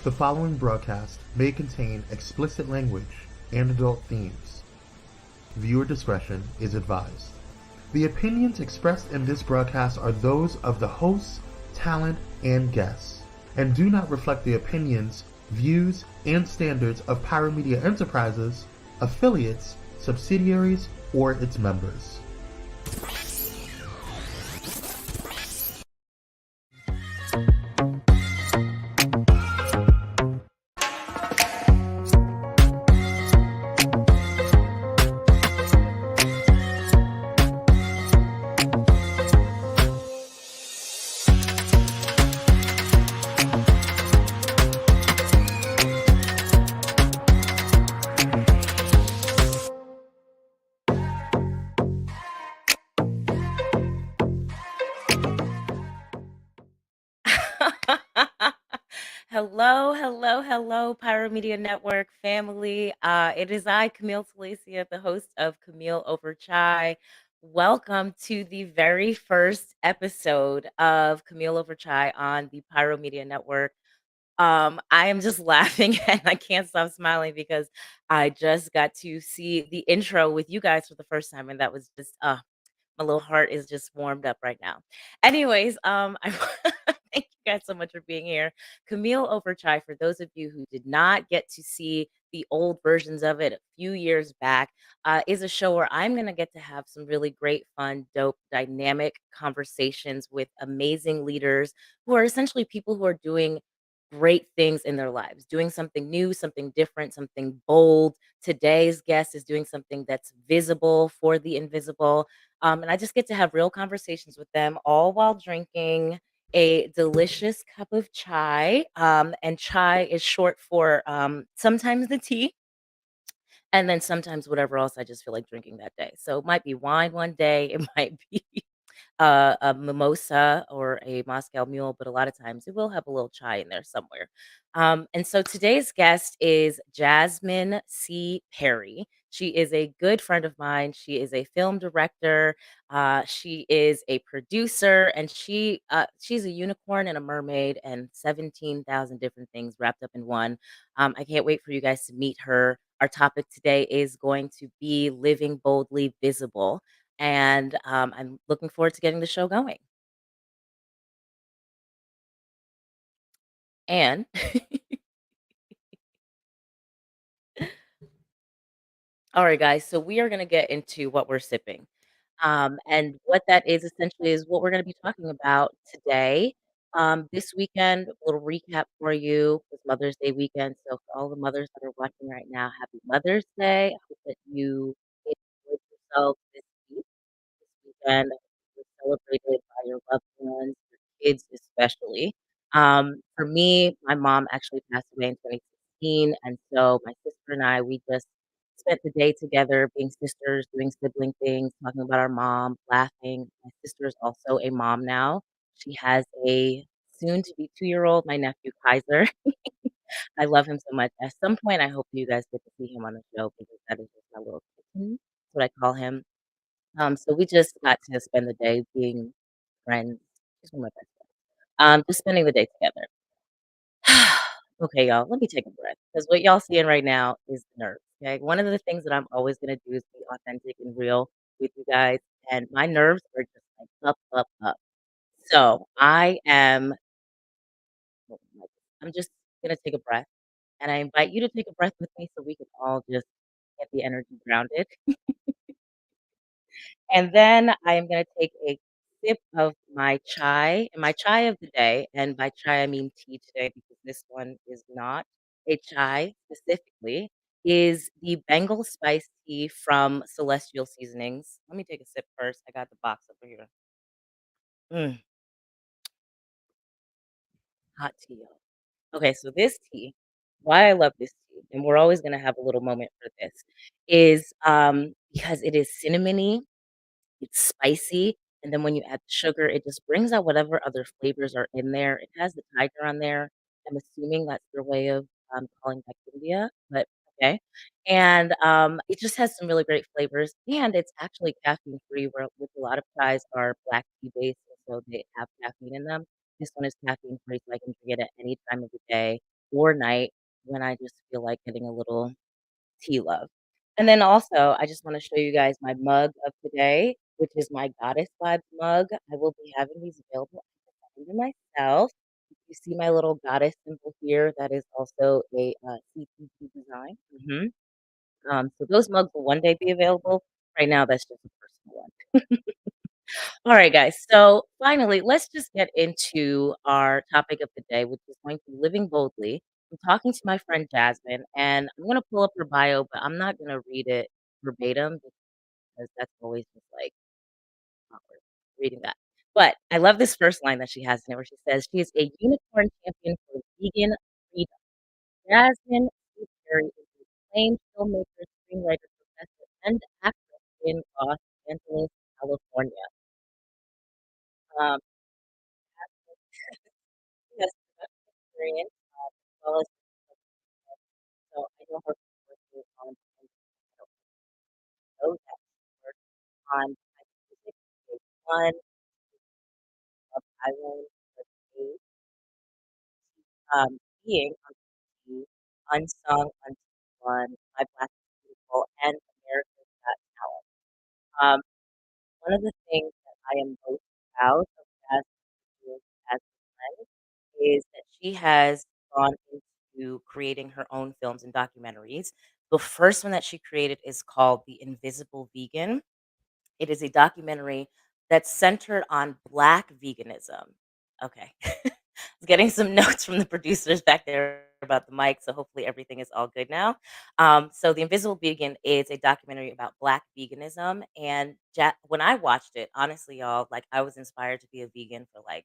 The following broadcast may contain explicit language and adult themes. Viewer discretion is advised. The opinions expressed in this broadcast are those of the hosts, talent, and guests, and do not reflect the opinions, views, and standards of Pyro Media Enterprises, affiliates, subsidiaries, or its members. Hello, Pyro Media Network family. It is I, Camille Talacia, the host of Camille Over Chai. Welcome to the very first episode of Camille Over Chai on the Pyro Media Network. I am just laughing and I can't stop smiling because I just got to see the intro with you guys for the first time, and that was just my little heart is just warmed up right now. Anyways, I thank you guys so much for being here. Camille Over Chai, for those of you who did not get to see the old versions of it a few years back, is a show where I'm going to get to have some really great, fun, dope, dynamic conversations with amazing leaders who are essentially people who are doing great things in their lives, doing something new, something different, something bold. Today's guest is doing something that's visible for the invisible. And I just get to have real conversations with them, all while drinking a delicious cup of chai. And chai is short for sometimes the tea, and then sometimes whatever else I just feel like drinking that day. So it might be wine one day, it might be a mimosa or a Moscow Mule, but a lot of times it will have a little chai in there somewhere. And so today's guest is Jasmine C. Perry. She is a good friend of mine. She is a film director. She is a producer, and she's a unicorn and a mermaid and 17,000 different things wrapped up in one. I can't wait for you guys to meet her. Our topic today is going to be living boldly visible, and I'm looking forward to getting the show going. And all right, guys, so we are going to get into what we're sipping. And what that is essentially is what we're going to be talking about today. This weekend, a little recap for you. It's Mother's Day weekend. So, for all the mothers that are watching right now, happy Mother's Day. I hope that you enjoyed yourself this weekend. Was celebrated by your loved ones, your kids especially. For me, my mom actually passed away in 2016, and so my sister and I, we just spent the day together, being sisters, doing sibling things, talking about our mom, laughing. My sister is also a mom now. She has a soon to be 2-year old, my nephew Kaiser. I love him so much. At some point, I hope you guys get to see him on the show because that is just my little kitten. That's what I call him. So we just got to spend the day being friends. She's one of my best friends. Just spending the day together. Okay, y'all, let me take a breath because what y'all seeing right now is the nerves. Okay. One of the things that I'm always gonna do is be authentic and real with you guys. And my nerves are just like up, up, up. So I'm just gonna take a breath. And I invite you to take a breath with me so we can all just get the energy grounded. And then I am gonna take a sip of my chai of the day, and by chai, I mean tea today because this one is not a chai specifically, is the Bengal spice tea from Celestial Seasonings. Let me take a sip first. I got the box over here. Mm, hot tea, y'all. Okay, so this tea, why I love this tea, and we're always gonna have a little moment for this, is, because it is cinnamony. It's spicy, and then when you add the sugar, it just brings out whatever other flavors are in there. It has the tiger on there. I'm assuming that's their way of, calling back India, but okay. And, it just has some really great flavors, and it's actually caffeine free, where which a lot of chais are black tea based, and so they have caffeine in them. This one is caffeine free, so I can drink it at any time of the day. or night when I just feel like getting a little tea love. And then also, I just wanna show you guys my mug of today, which is my Goddess Vibes mug. I will be having these available. I designed them myself. You see my little goddess symbol here, that is also a, CPT design. So those mugs will one day be available. Right now, that's just a personal one. Alright, guys, so finally, let's just get into our topic of the day, which is going to be living boldly. I'm talking to my friend Jasmine, and I'm gonna pull up her bio, but I'm not gonna read it verbatim because that's always just, like, awkward reading that. But I love this first line that she has in it where she says, "She is a unicorn champion for vegan freedom." Jasmine C. Perry is a acclaimed filmmaker, screenwriter, professor, and actress in Los Angeles, California. Um, she has production experience, as well as so I know her from working on and I don't know that she worked on music, Stage One, of Pyro, the Stage, being on TV, Unsung, Unseen One, My Black is Beautiful, and America's Got Talent. Um, One of the things that I am most proud of as a friend is that she has gone into creating her own films and documentaries. The first one that she created is called The Invisible Vegan. It is a documentary that's centered on Black veganism. Okay. I was getting some notes from the producers back there about the mic, so hopefully everything is all good now. So The Invisible Vegan is a documentary about Black veganism, and when I watched it, honestly, y'all, like I was inspired to be a vegan for like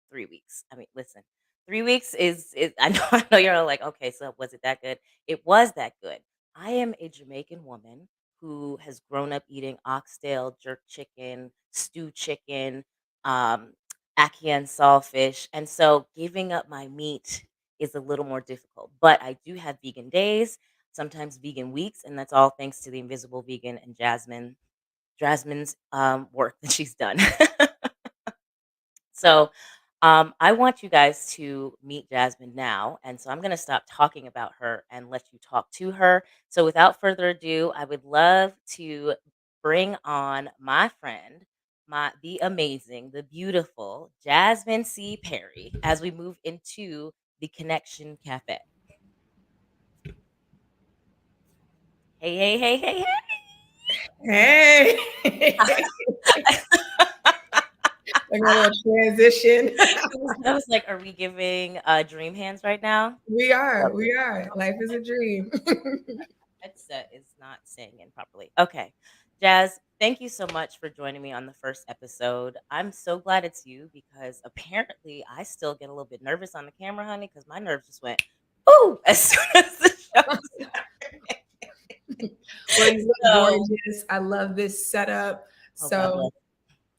3 weeks. I mean, listen, 3 weeks is I know I know you're all like, "Okay, so was it that good?" It was that good. I am a Jamaican woman who has grown up eating oxtail, jerk chicken, stew chicken, um, ackee and saltfish, and so giving up my meat is a little more difficult, but I do have vegan days, sometimes vegan weeks, and that's all thanks to the Invisible Vegan and Jasmine's, work that she's done. So, I want you guys to meet Jasmine now, and so I'm gonna stop talking about her and let you talk to her. So, without further ado, I would love to bring on my friend, the amazing, the beautiful Jasmine C. Perry as we move into the Connection Cafe. Hey, hey, hey, hey, Hey, hey. like a little transition. I was like, are we giving dream hands right now? We Love are, it. we are. Life is a dream. Headset is not saying in properly. Okay. Jazz, thank you so much for joining me on the first episode. I'm so glad it's you because apparently I still get a little bit nervous on the camera, honey, because my nerves just went, ooh, as soon as the show started. Well, you look So, gorgeous. I love this setup. oh, God So bless.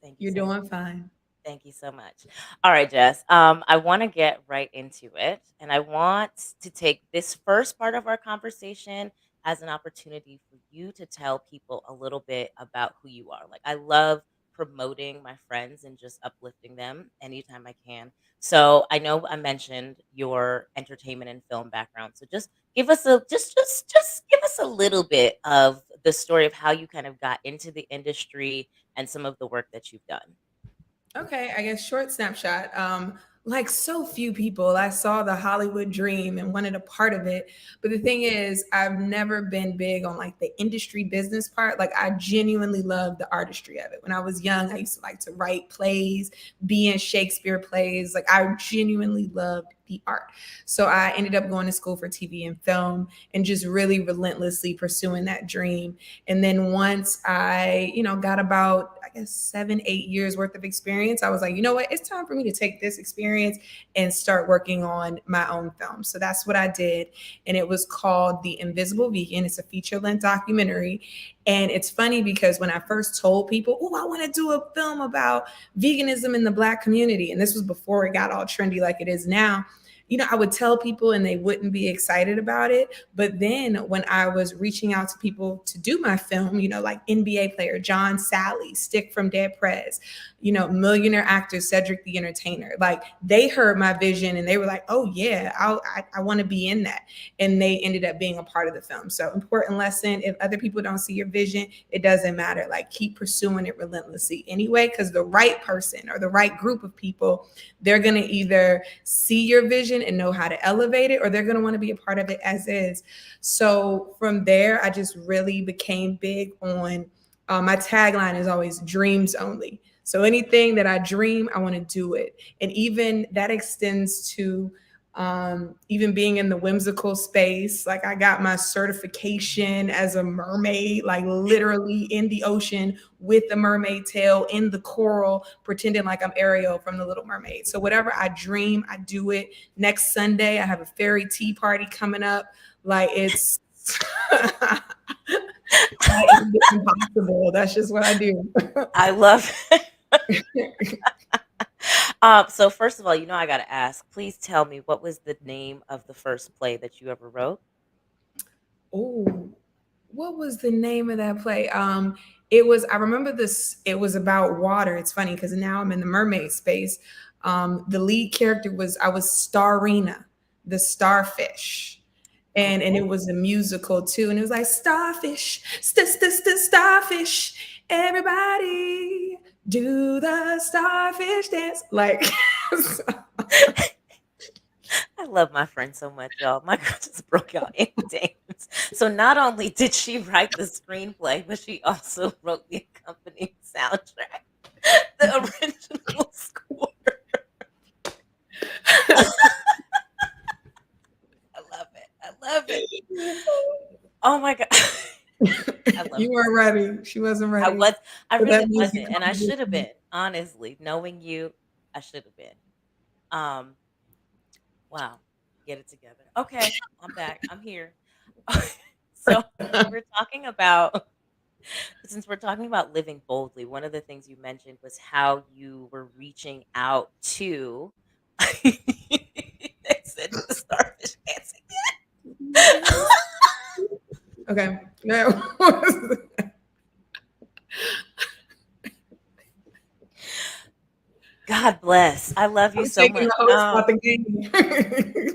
Thank you you're so much. doing fine. Thank you so much. All right, Jess. I want to get right into it, and I want to take this first part of our conversation as an opportunity for you to tell people a little bit about who you are. Like, I love promoting my friends and just uplifting them anytime I can. So, I know I mentioned your entertainment and film background. So, just give us a just give us a little bit of the story of how you kind of got into the industry and some of the work that you've done. Okay, I guess short snapshot. Like so few people, I saw the Hollywood dream and wanted a part of it. But the thing is, I've never been big on like the industry business part. Like I genuinely love the artistry of it. When I was young, I used to like to write plays, be in Shakespeare plays. Like I genuinely loved the art. So I ended up going to school for TV and film and just really relentlessly pursuing that dream. And then once I, got about, I guess, 7, 8 years worth of experience, I was like, you know what? It's time for me to take this experience and start working on my own film. So that's what I did. And it was called The Invisible Vegan. It's a feature length documentary. And it's funny because when I first told people, oh, I want to do a film about veganism in the Black community, and this was before it got all trendy like it is now, I would tell people and they wouldn't be excited about it. But then when I was reaching out to people to do my film, like NBA player John Sally, Stick from Dead Prez, millionaire actor Cedric the Entertainer, like they heard my vision and they were like, oh yeah, I want to be in that. And they ended up being a part of the film. So important lesson: if other people don't see your vision, it doesn't matter. Like keep pursuing it relentlessly anyway, because the right person or the right group of people, they're going to either see your vision and know how to elevate it, or they're going to want to be a part of it as is. So from there, I just really became big on my tagline is always dreams only. So anything that I dream, I want to do it. And even that extends to even being in the whimsical space. Like I got my certification as a mermaid, like literally in the ocean with the mermaid tail in the coral, pretending like I'm Ariel from The Little Mermaid. So whatever I dream, I do it. Next Sunday, I have a fairy tea party coming up. Like it's impossible. That's just what I do. I love it. So first of all, I got to ask, please tell me, what was the name of the first play that you ever wrote? Oh, what was the name of that play? I remember this, it was about water. It's funny because now I'm in the mermaid space. The lead character I was Starina, the starfish. And it was a musical too. And it was like starfish, starfish, everybody do the starfish dance. Like I love my friend so much, y'all. My girl just broke out in dance. So not only did she write the screenplay, but she also wrote the accompanying soundtrack, the original score. I love it. I love it. Oh my God. You weren't ready. She wasn't ready. I really wasn't. And I should have been. Honestly, knowing you, I should have been. Wow. Get it together. Okay. I'm back. I'm here. So since we're talking about living boldly, one of the things you mentioned was how you were reaching out to I said the starfish dancing. Okay. God bless. I love you so much.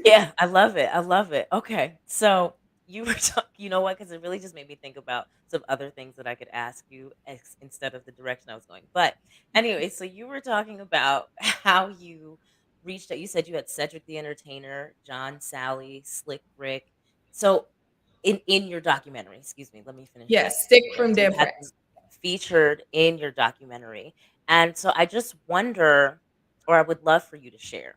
Yeah, I love it. I love it. Okay. So you were you know what? Because it really just made me think about some other things that I could ask you instead of the direction I was going. But anyway, so you were talking about how you reached out. You said you had Cedric the Entertainer, John Sally, Slick Rick. So in your documentary, excuse me, let me finish. Yes, Stick from Dead Prez featured in your documentary. And so I just wonder, or I would love for you to share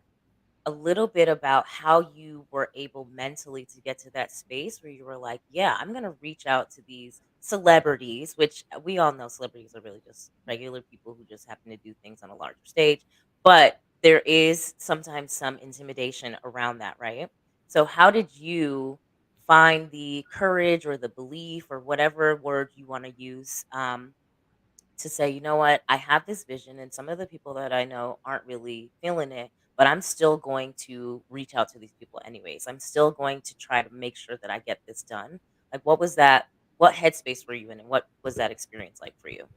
a little bit about how you were able mentally to get to that space where you were like, yeah, I'm going to reach out to these celebrities, which we all know celebrities are really just regular people who just happen to do things on a larger stage. But there is sometimes some intimidation around that, right? So, how did you find the courage or the belief or whatever word you want to use to say, you know what, I have this vision, and some of the people that I know aren't really feeling it, but I'm still going to reach out to these people anyways. I'm still going to try to make sure that I get this done. Like, what was that? What headspace were you in, and what was that experience like for you?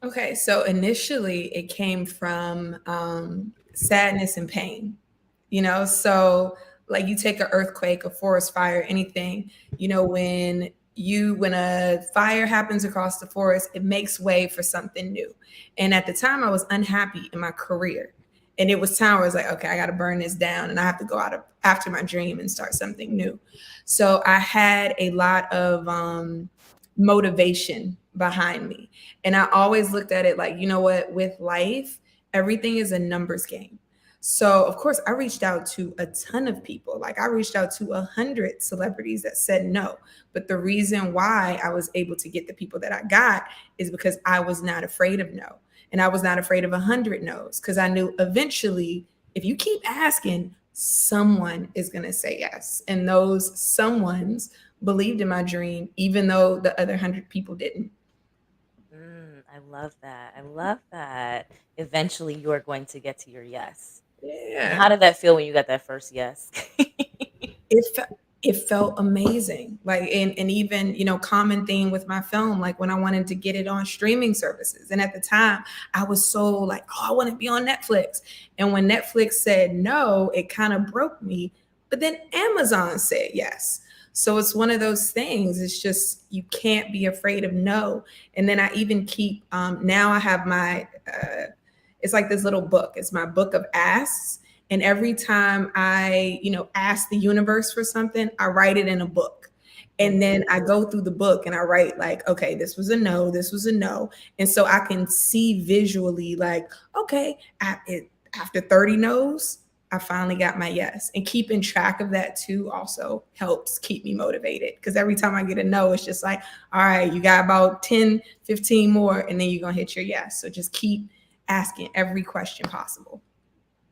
Okay, so initially it came from sadness and pain, so like you take an earthquake, a forest fire, anything, when a fire happens across the forest, it makes way for something new. And at the time I was unhappy in my career. And it was time where I was like, okay, I got to burn this down and I have to go after my dream and start something new. So I had a lot of motivation behind me. And I always looked at it like, you know what, with life, everything is a numbers game. So of course I reached out to a ton of people. Like I reached out to 100 celebrities that said no. But the reason why I was able to get the people that I got is because I was not afraid of no. And I was not afraid of 100 no's, because I knew eventually if you keep asking, someone is going to say yes. And those someones believed in my dream, even though the other 100 people didn't. I love that. I love that. Eventually, you are going to get to your yes. And Yeah. how did that feel when you got that first yes? it it felt amazing. Like, and even, common theme with my film, like when I wanted to get it on streaming services, and at the time I was so like, oh, I want to be on Netflix, and when Netflix said no, it kind of broke me. But then Amazon said yes. So it's one of those things. It's just, you can't be afraid of no. And then I even keep, now I have my it's like this little book. It's my book of asks. And every time I, ask the universe for something, I write it in a book. And Mhm. then I go through the book and I write like, okay, this was a no, this was a no. And so I can see visually like, okay, after 30 no's, I finally got my yes. And keeping track of that too also helps keep me motivated. Because every time I get a no, it's just like, all right, you got about 10, 15 more, and then you're going to hit your yes. So just keep asking every question possible.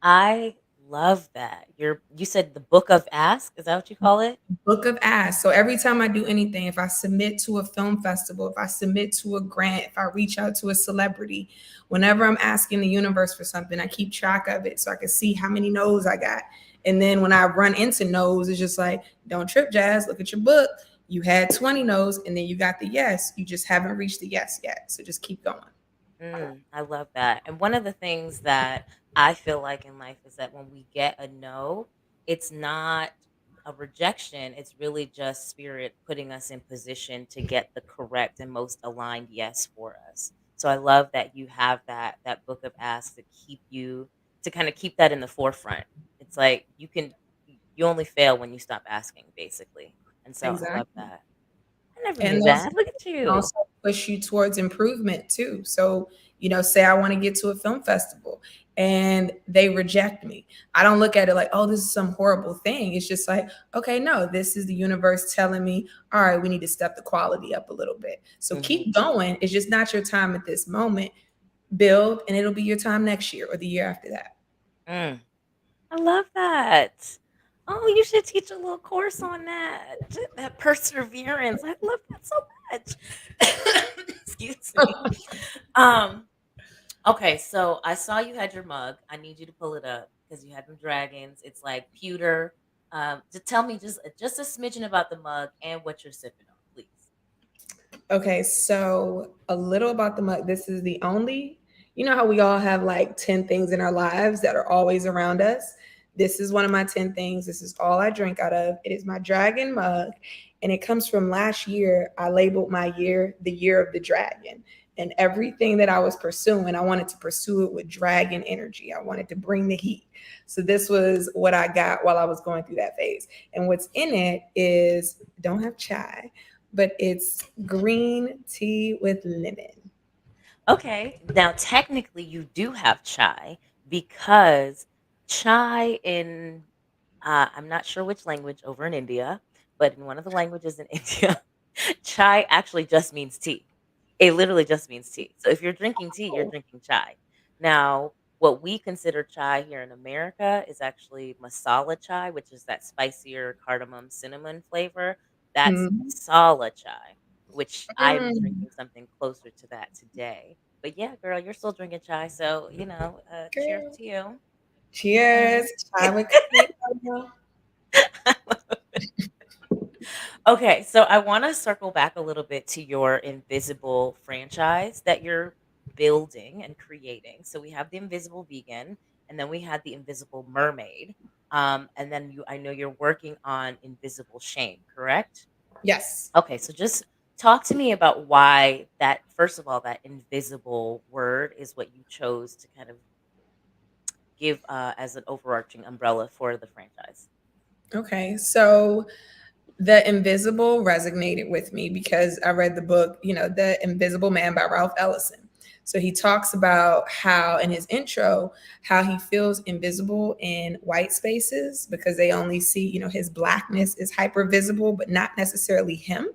I love that. You said the book of ask, is that what you call it? Book of ask. So every time I do anything, if I submit to a film festival, if I submit to a grant, if I reach out to a celebrity, whenever I'm asking the universe for something, I keep track of it so I can see how many no's I got. And then when I run into no's, it's just like, don't trip, Jazz. Look at your book. You had 20 no's and then you got the yes. You just haven't reached the yes yet. So just keep going. I love that. And one of the things that I feel like in life is that when we get a no, it's not a rejection. It's really just spirit putting us in position to get the correct and most aligned yes for us. So I love that you have that book of ask to keep you to kind of keep that in the forefront. It's like you only fail when you stop asking, basically. And so I love Exactly. that. I never And knew those that. Look at you. also push you towards improvement too. So, say I want to get to a film festival and they reject me. I don't look at it like, oh, this is some horrible thing. It's just like, okay, no, this is the universe telling me, all right, we need to step the quality up a little bit. So Mhm. keep going. It's just not your time at this moment. Build, and it'll be your time next year or the year after that. Mm. I love that. Oh, you should teach a little course on that. That perseverance. I love that so much. Excuse me. Um, okay, so I saw you had your mug. I need you to pull it up because you had them dragons. It's like pewter. To tell me just a smidgen about the mug and what you're sipping on, please. Okay, so a little about the mug. This is the only, how we all have like 10 things in our lives that are always around us. This is one of my 10 things. This is all I drink out of. It is my dragon mug. And it comes from last year. I labeled my year the year of the dragon. And everything that I was pursuing, I wanted to pursue it with dragon energy. I wanted to bring the heat. So this was what I got while I was going through that phase. And what's in it is, don't have chai, but it's green tea with lemon. Okay. Now, technically, you do have chai because chai in, I'm not sure which language over in India, but in one of the languages in India, chai actually just means tea. It literally just means tea. So if you're drinking tea, you're Oh. drinking chai. Now, what we consider chai here in America is actually masala chai, which is that spicier cardamom cinnamon flavor. That's Mhm. masala chai, which I'm Mm, drinking something closer to that today. But yeah, girl, you're still drinking chai, so cheers girl. to you. Cheers. Um, Chai with Camille. Okay, so I want to circle back a little bit to your Invisible franchise that you're building and creating. So we have the Invisible Vegan, and then we had the Invisible Mermaid, and then I know you're working on Invisible Shame, correct? Yes. Okay, so just talk to me about why that. First of all, that invisible word is what you chose to kind of give as an overarching umbrella for the franchise. Okay. So the Invisible resonated with me because I read the book, The Invisible Man by Ralph Ellison. So he talks about how in his intro, how he feels invisible in white spaces because they only see, his blackness is hyper visible, but not necessarily him.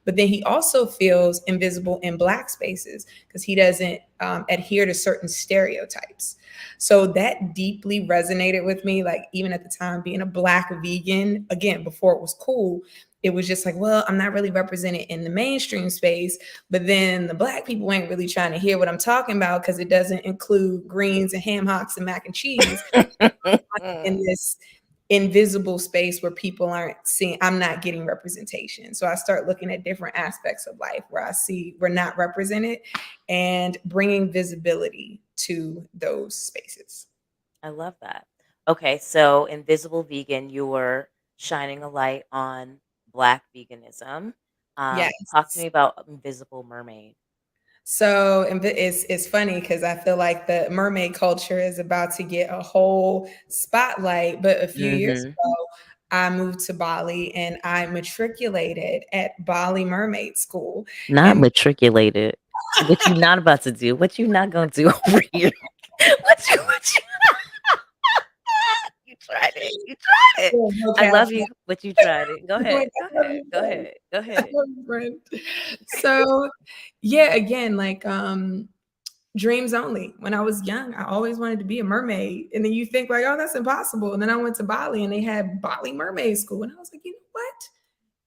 But then he also feels invisible in black spaces because he doesn't adhere to certain stereotypes. So that deeply resonated with me. Like, even at the time, being a black vegan, again, before it was cool, it was just like, well, I'm not really represented in the mainstream space, but then the Black people ain't really trying to hear what I'm talking about because it doesn't include greens and ham hocks and mac and cheese in this invisible space where people aren't seeing. I'm not getting representation. So I start looking at different aspects of life where I see we're not represented and bringing visibility to those spaces. I love that. Okay, so Invisible Vegan, you were shining a light on Black veganism. Talk to Yes. me about Invisible Mermaid. So it's funny because I feel like the mermaid culture is about to get a whole spotlight. But a few years Hmm. ago, I moved to Bali and I matriculated at Bali Mermaid School. Not And matriculated. What you not about to do? What you not gonna do over here? What you you tried it. You tried it. I love you, but you tried it. Go ahead. Go ahead. Go ahead. Go ahead. so yeah, again, like dreams only. When I was young, I always wanted to be a mermaid. And then you think like, oh, that's impossible. And then I went to Bali and they had Bali Mermaid School. And I was like, you know what?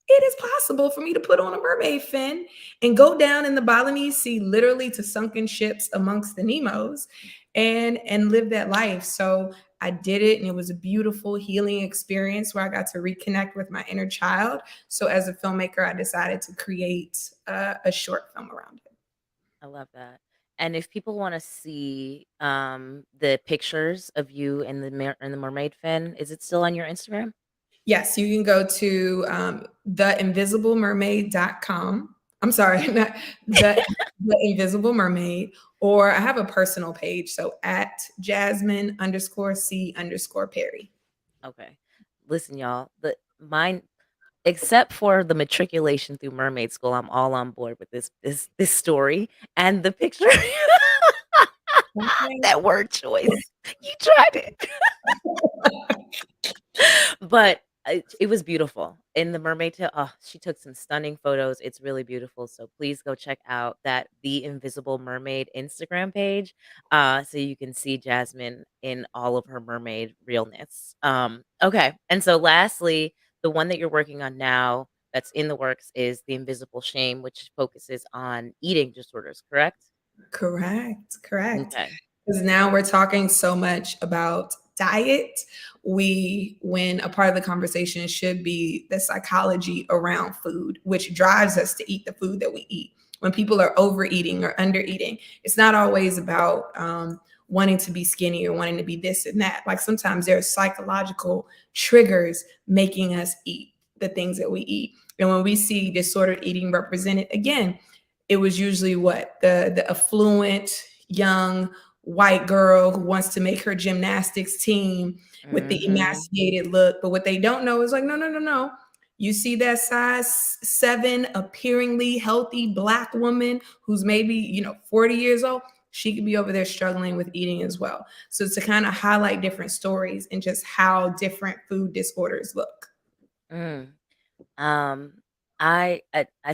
It is possible for me to put on a mermaid fin and go down in the Balinese Sea, literally to sunken ships amongst the Nemos and live that life. So I did it, and it was a beautiful healing experience where I got to reconnect with my inner child. So as a filmmaker, I decided to create a short film around it. I love that. And if people want to see the pictures of you in in the mermaid fin, is it still on your Instagram? Yes, you can go to theinvisiblemermaid.com. I'm sorry, not the Invisible Mermaid, or I have a personal page. So at Jasmine_C_Perry. Okay. Listen, y'all, the mine except for the matriculation through mermaid school, I'm all on board with this story and the picture. Okay. That word choice. You tried it. But it was beautiful. In the mermaid tail, oh, she took some stunning photos. It's really beautiful. So please go check out that The Invisible Mermaid Instagram page, so you can see Jasmine in all of her mermaid realness. Okay. And so lastly, the one that you're working on now that's in the works is The Invisible Shame, which focuses on eating disorders, correct? Correct. Okay. Because now we're talking so much about diet. When a part of the conversation should be the psychology around food, which drives us to eat the food that we eat. When people are overeating or undereating, it's not always about wanting to be skinny or wanting to be this and that. Like sometimes there are psychological triggers making us eat the things that we eat. And when we see disordered eating represented, again, it was usually what the affluent young white girl who wants to make her gymnastics team with the Mhm. emaciated look. But what they don't know is like, no, no, no, no. You see that size 7 appearingly healthy Black woman who's maybe, 40 years old. She could be over there struggling with eating as well. So to kind of highlight different stories and just how different food disorders look. Mm. Um, I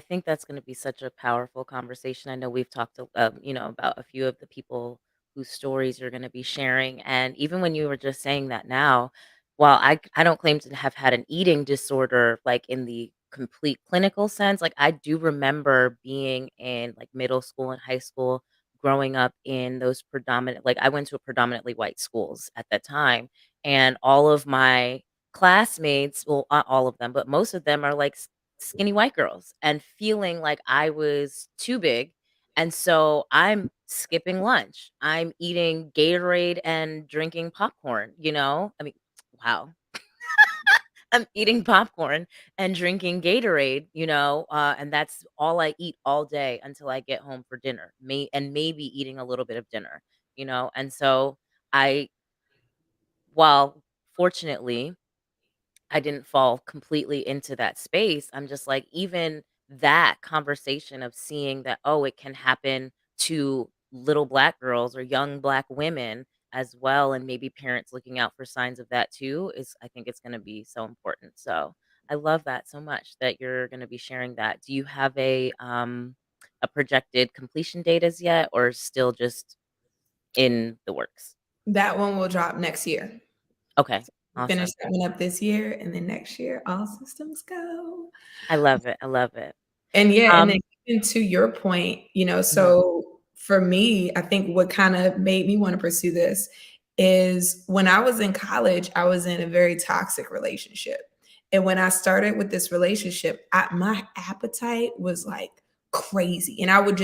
think that's gonna be such a powerful conversation. I know we've talked, about a few of the people whose stories you're gonna be sharing, and even when you were just saying that now, while I don't claim to have had an eating disorder, like, in the complete clinical sense, like, I do remember being in, like, middle school and high school, growing up in those I went to a predominantly white schools at that time, and all of my classmates, well, not all of them, but most of them are like skinny white girls and feeling like I was too big. And so I'm skipping lunch. I'm eating Gatorade and drinking popcorn, you know? I mean, wow. I'm eating popcorn and drinking Gatorade, and that's all I eat all day until I get home for dinner. Maybe eating a little bit of dinner. And so I, while fortunately I didn't fall completely into that space. I'm just like, even that conversation of seeing that, oh, it can happen to little Black girls or young Black women as well. And maybe parents looking out for signs of that too I think it's going to be so important. So I love that so much that you're going to be sharing that. Do you have a projected completion date as yet, or still just in the works? That one will drop next year. Okay. Awesome. Finish that one up this year, and then next year, all systems go. I love it. I love it. And yeah, and then Um, even to your point, mhm, so for me, I think what kind of made me want to pursue this is when I was in college, I was in a very toxic relationship. And when I started with this relationship, my appetite was like crazy. And I would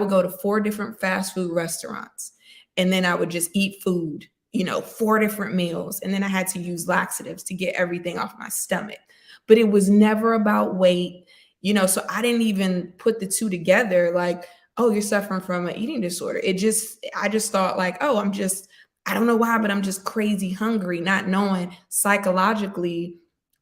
go to four different fast food restaurants and then I would just eat food, four different meals. And then I had to use laxatives to get everything off my stomach. But it was never about weight, so I didn't even put the two together like, oh, you're suffering from an eating disorder. I just thought like, oh, I don't know why, but I'm just crazy hungry, not knowing psychologically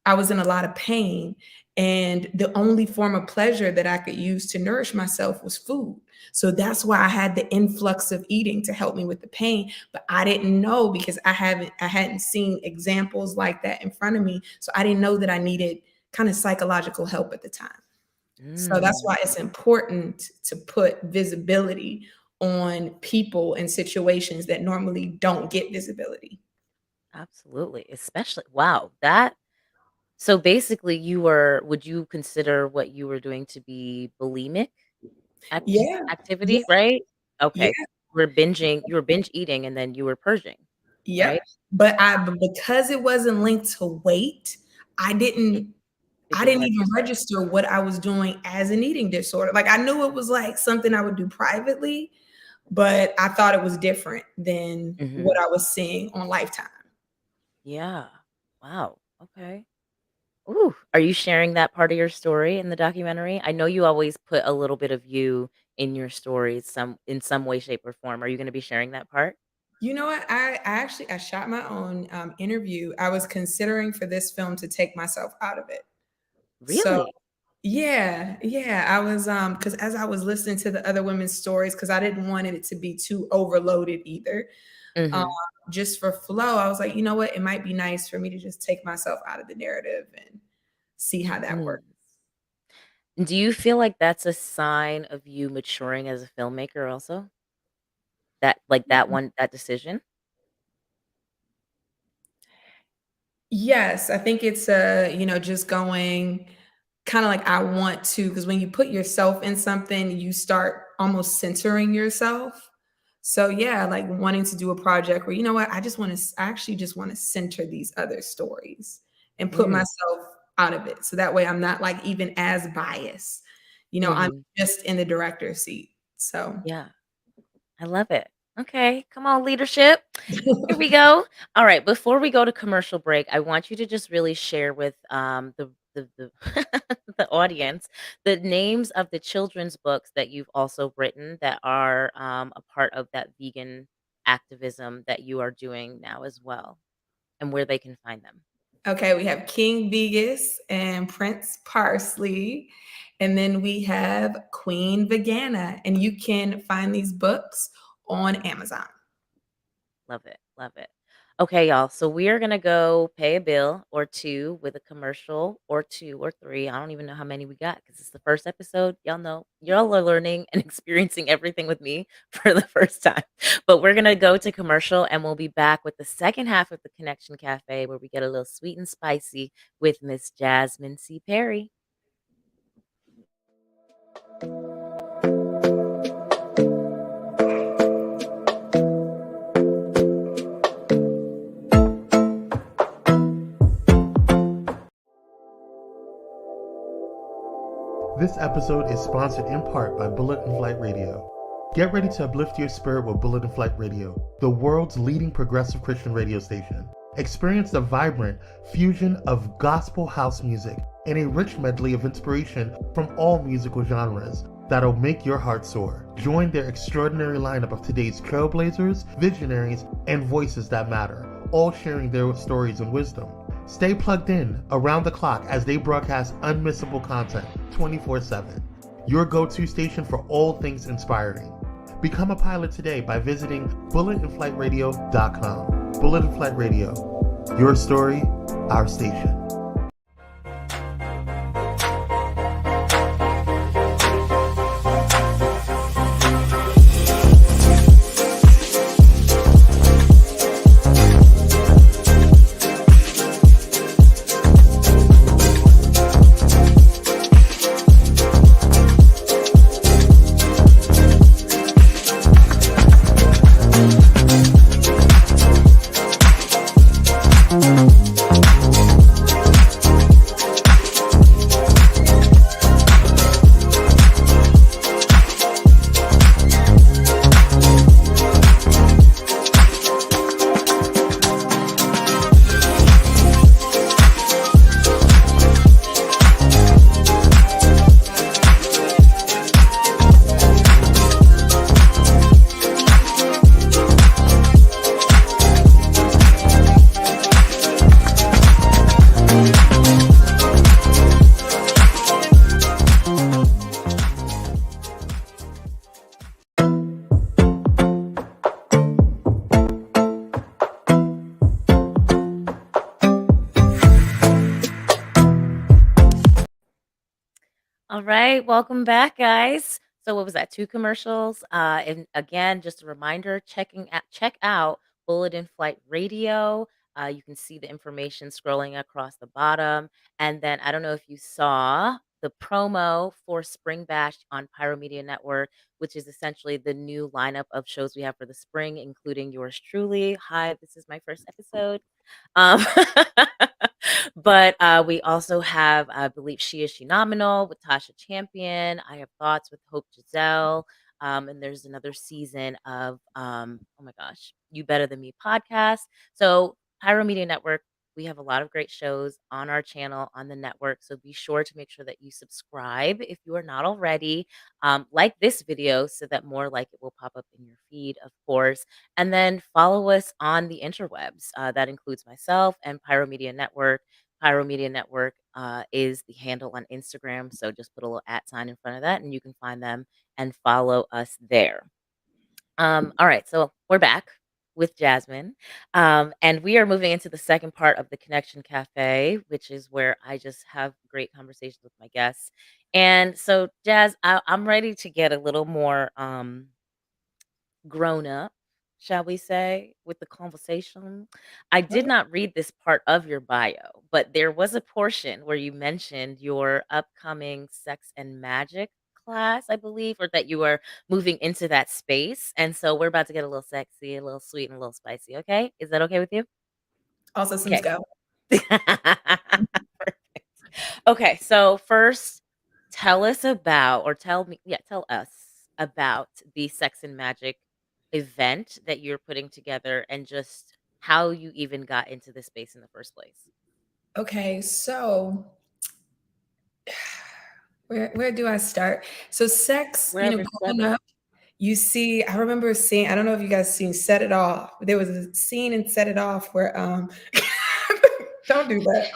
I was in a lot of pain. And the only form of pleasure that I could use to nourish myself was food. So that's why I had the influx of eating to help me with the pain. But I didn't know because I hadn't seen examples like that in front of me. So I didn't know that I needed kind of psychological help at the time. So that's mm, why it's important to put visibility on people and situations that normally don't get visibility. absolutely. Especially, wow, that so basically would you consider what you were doing to be bulimic Yeah, yeah, activity, right? Okay. yeah, You were binge eating and then you were purging, right? yep. But because it wasn't linked to weight, I It didn't it I didn't didn't even register. register what I was doing as an eating disorder. Like I knew it was like something I would do privately, but I thought it was different than what Mhm. I was seeing on Lifetime. Yeah. Wow. Okay. Ooh, are you sharing that part of your story in the documentary? I know you always put a little bit of you in your stories in some way, shape, or form. Are you gonna be sharing that part? You know what? I shot my own interview. I was considering for this film to take myself out of it. So Really? yeah, yeah. I was because as I was listening to the other women's stories, because I didn't want it to be too overloaded either. Um, Mhm. just for flow, I was like, you know what? It might be nice for me to just take myself out of the narrative and see how that Mm. works. Do you feel like that's a sign of you maturing as a filmmaker also? That decision? Yes, I think it's just going kind of like I want to, because when you put yourself in something, you start almost centering yourself. So yeah, like wanting to do a project where, you know what, I actually just want to center these other stories and put Mm. myself out of it. So that way I'm not like even as biased. I'm Mhm. just in the director's seat. So Yeah. I love it. Okay, come on, leadership. Here we go. All right, before we go to commercial break, I want you to just really share with the the audience the names of the children's books that you've also written that are a part of that vegan activism that you are doing now as well, and where they can find them. okay, we have King Vegas and Prince Parsley. And then we have Queen Vegana. And you can find these books on Amazon. Love it. Love it. Okay, y'all. So we are gonna go pay a bill or two with a commercial or two or three. I don't even know how many we got because it's the first episode. Y'all know y'all are learning and experiencing everything with me for the first time. But we're gonna go to commercial and we'll be back with the second half of the Connection Cafe where we get a little sweet and spicy with Miss Jasmine C. Perry. This episode is sponsored in part by Bullet and Flight Radio. Get ready to uplift your spirit with Bullet and Flight Radio, the world's leading progressive Christian radio station. Experience the vibrant fusion of gospel house music and a rich medley of inspiration from all musical genres that'll make your heart soar. Join their extraordinary lineup of today's trailblazers, visionaries, and voices that matter, all sharing their stories and wisdom. Stay plugged in around the clock as they broadcast unmissable content 24/7. Your go-to station for all things inspiring. Become a pilot today by visiting bulletandflightradio.com. Bullet and Flight Radio. Your story, our station. right, welcome back, guys. So what was that? 2 commercials. And again, just a reminder, check out Bullet in Flight Radio. You can see the information scrolling across the bottom. And then I don't know if you saw the promo for Spring Bash on Pyro Media Network, which is essentially the new lineup of shows we have for the spring, including yours truly. Hi, this is my first episode. Um, but we also have, I believe, She Is She Nominal with Tasha Champion. I Have Thoughts with Hope Giselle. And there's another season of, oh my gosh, You Better Than Me podcast. So, Pyro Media Network, we have a lot of great shows on our channel on the network. So, be sure to make sure that you subscribe if you are not already. Like this video so that more like it will pop up in your feed, of course. And then follow us on the interwebs. That includes myself and Pyro Media Network. Pyro Media Network is the handle on Instagram. So just put a little @ sign in front of that and you can find them and follow us there. All right. So we're back with Jasmine. And we are moving into the second part of the Connection Cafe, which is where I just have great conversations with my guests. And so, Jazz, I'm ready to get a little more grown up, shall we say, with the conversation. I did not read this part of your bio, but there was a portion where you mentioned your upcoming sex and magic class, I believe, or that you are moving into that space. And so we're about to get a little sexy, a little sweet, and a little spicy. Okay. Is that okay with you? Also, some Okay. go. Perfect. Okay, so first, tell us about, or tell us about the Sex and Magic event that you're putting together and just how you even got into this space in the first place. Okay, so where do I start? So sex, Wherever growing settled. up, you see, I remember seeing, I don't know if you guys seen Set It Off. There was a scene in Set It Off where don't do that.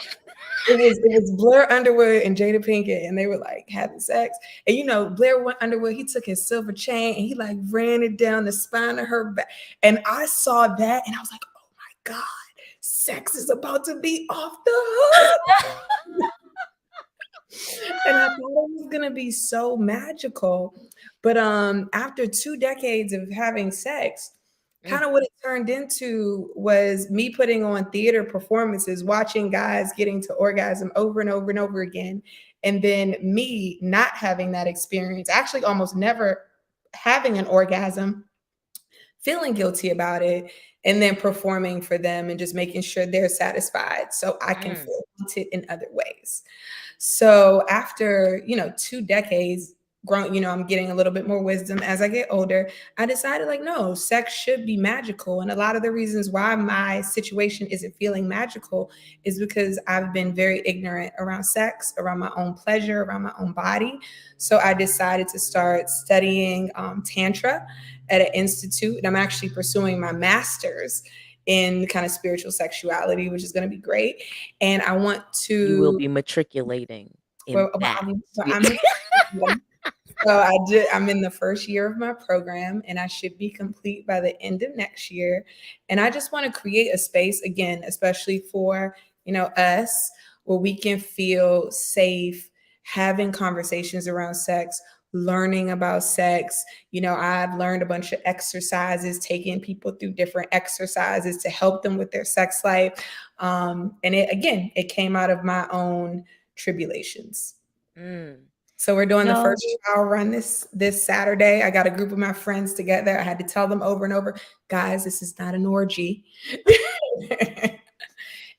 It was Blair Underwood and Jada Pinkett, and they were like having sex. And Blair Underwood, he took his silver chain and he like ran it down the spine of her back. And I saw that and I was like, oh my God, sex is about to be off the hook. And I thought it was gonna be so magical. But after 2 decades of having sex, kind of what it turned into was me putting on theater performances, watching guys getting to orgasm over and over and over again. And then me not having that experience, actually almost never having an orgasm, feeling guilty about it, and then performing for them and just making sure they're satisfied so I can feel wanted in other ways. So after, 2 decades grown, I'm getting a little bit more wisdom as I get older. I decided like, no, sex should be magical. And a lot of the reasons why my situation isn't feeling magical is because I've been very ignorant around sex, around my own pleasure, around my own body. So I decided to start studying Tantra at an institute. And I'm actually pursuing my master's in kind of spiritual sexuality, which is going to be great. And I want to. You will be matriculating in that. I'm in the first year of my program and I should be complete by the end of next year. And I just want to create a space again, especially for, us, where we can feel safe having conversations around sex, learning about sex. I've learned a bunch of exercises, taking people through different exercises to help them with their sex life. And it came out of my own tribulations. So we're doing the first trial run this Saturday. I got a group of my friends together. I had to tell them over and over, guys, this is not an orgy.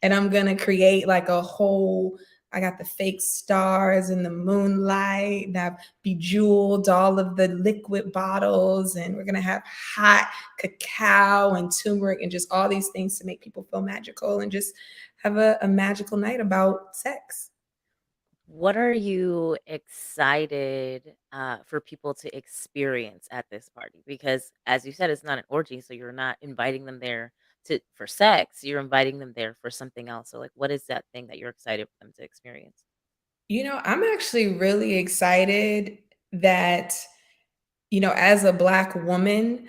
And I'm going to create like a whole, I got the fake stars and the moonlight, and I've bejeweled all of the liquid bottles, and we're going to have hot cacao and turmeric and just all these things to make people feel magical and just have a magical night about sex. What are you excited for people to experience at this party? Because as you said, it's not an orgy, so you're not inviting them there for sex. You're inviting them there for something else. So, like, what is that thing that you're excited for them to experience? I'm actually really excited that, as a Black woman,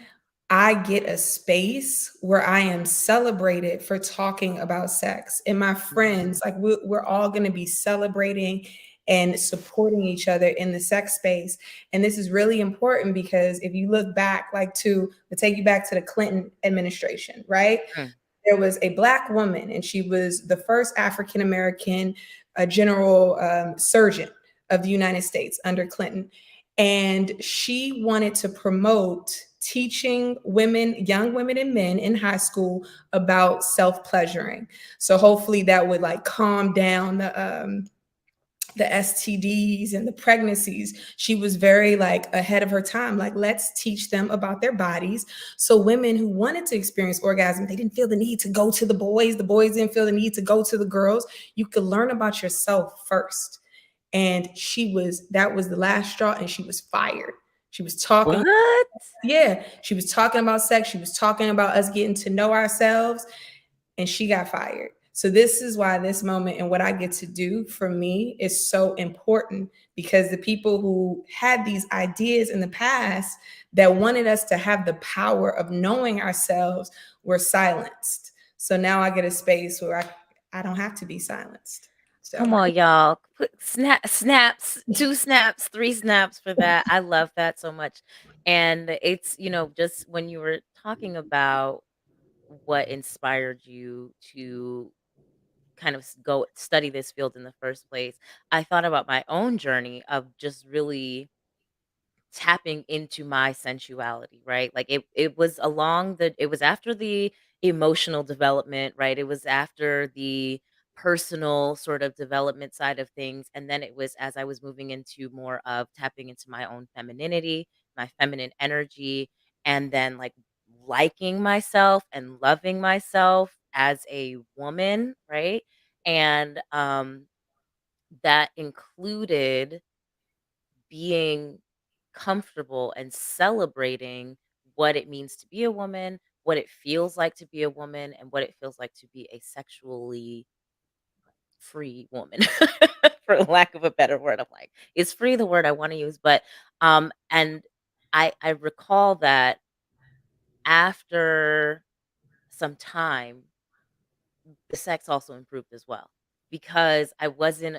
I get a space where I am celebrated for talking about sex. And my friends, like we're all going to be celebrating and supporting each other in the sex space. And this is really important because if you look back, like to take you back to the Clinton administration, right? Mm. There was a Black woman, and she was the first African American general surgeon of the United States under Clinton. And she wanted to promote teaching women, young women and men in high school about self pleasuring. So hopefully that would like calm down the STDs and the pregnancies. She was very like ahead of her time. Like, let's teach them about their bodies. So women who wanted to experience orgasm, they didn't feel the need to go to the boys. The boys didn't feel the need to go to the girls. You could learn about yourself first. And that was the last straw, and she was fired. She was talking, What? yeah, she was talking about sex. She was talking about us getting to know ourselves, and she got fired. So this is why this moment and what I get to do for me is so important, because the people who had these ideas in the past that wanted us to have the power of knowing ourselves were silenced. So now I get a space where I don't have to be silenced. So Come on, y'all. Put snaps, 2 snaps, 3 snaps for that. I love that so much. And it's, just when you were talking about what inspired you to kind of go study this field in the first place, I thought about my own journey of just really tapping into my sensuality, right? Like it was it was after the emotional development, right? It was after the personal sort of development side of things, and then it was as I was moving into more of tapping into my own femininity, my feminine energy, and then like liking myself and loving myself as a woman, right? And that included being comfortable and celebrating what it means to be a woman, what it feels like to be a woman, and what it feels like to be a sexually free woman, for lack of a better word. I'm like, is free the word I want to use? But and I recall that after some time the sex also improved as well because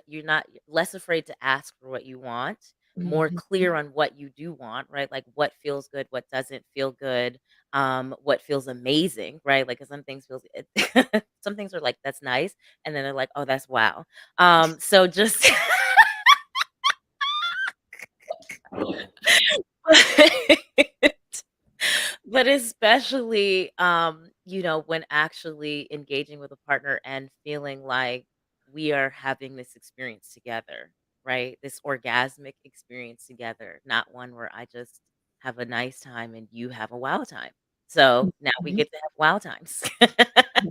you're not less afraid to ask for what you want, more mhm. clear on what you do want, right? Like what feels good, what doesn't feel good, what feels amazing, right? Like 'cause some things feels some things are like that's nice, and then they're like, oh, that's wow. So just but especially, when actually engaging with a partner and feeling like we are having this experience together, right? This orgasmic experience together, not one where I just have a nice time and you have a wow time. So now we Mhm. get to have wow times.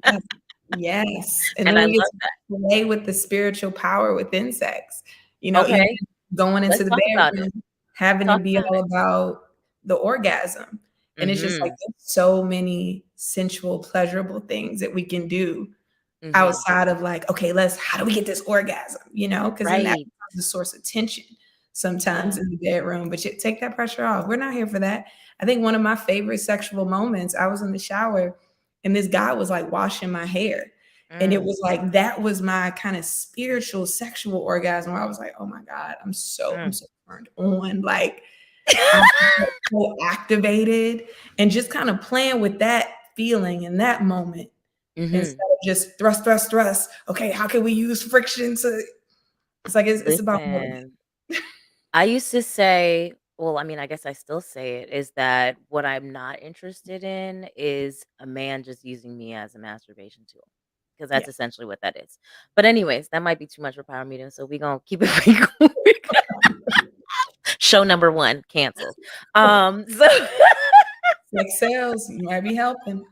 Yes. Yes. And And then I we get love to that. play with the spiritual power within sex. Even Okay, going into let's the talk about it. bedroom, having Talk it be about all it. about the orgasm. And it's just like Mhm. there's so many sensual, pleasurable things that we can do Mhm. outside of like, okay, how do we get this orgasm? Because then that Right. becomes the source of tension sometimes Yeah. in the bedroom. But you take that pressure off. We're not here for that. I think one of my favorite sexual moments, I was in the shower and this guy was like washing my hair. And it Mm. was like that was my kind of spiritual sexual orgasm where I was like, oh my God, I'm Mm. so turned on. Like I felt so activated and just kind of playing with that feeling in that moment instead Mhm. of just thrust, thrust, thrust. Okay, how can we use friction to? It's like it's about movement. Listen. I used to say, well, I mean, I guess I still say it, is that what I'm not interested in is a man just using me as a masturbation tool. Because Yeah. that's essentially what that is. But anyways, that might be too much for Power Meeting, so we gonna keep it show number 1, canceled. So Sex sales, you might be helping.